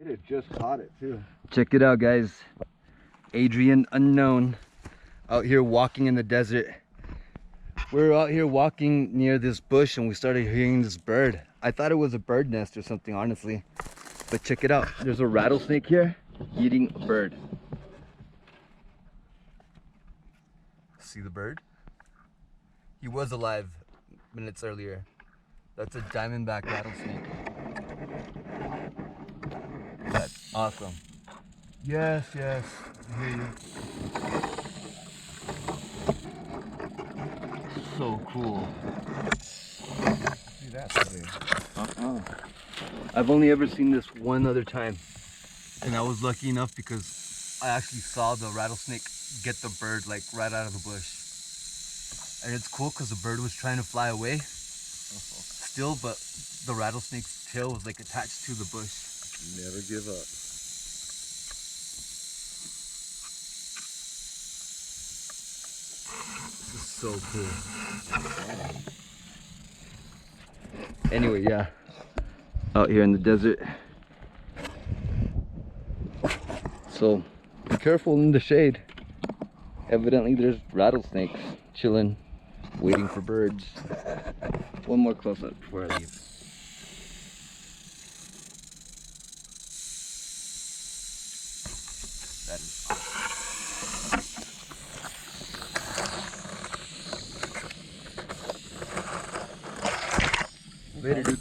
It just caught it too. Check it out, guys. Adrian unknown out here walking in the desert. We're out here walking near this bush and we started hearing this bird. I thought it was a bird nest or something, honestly. But check it out. There's a rattlesnake here eating a bird. See the bird? He was alive minutes earlier. That's a diamondback rattlesnake. That's awesome. Yes, yes, I hear you. So cool. See that today. I've only ever seen this one other time. And I was lucky enough because I actually saw the rattlesnake get the bird like right out of the bush. And it's cool because the bird was trying to fly away still, but the rattlesnake's tail was like attached to the bush. Never give up. This is so cool. Anyway, yeah, out here in the desert. So be careful in the shade. Evidently there's rattlesnakes chilling, waiting for birds. One more close up before I leave. That is awesome. Later, dude.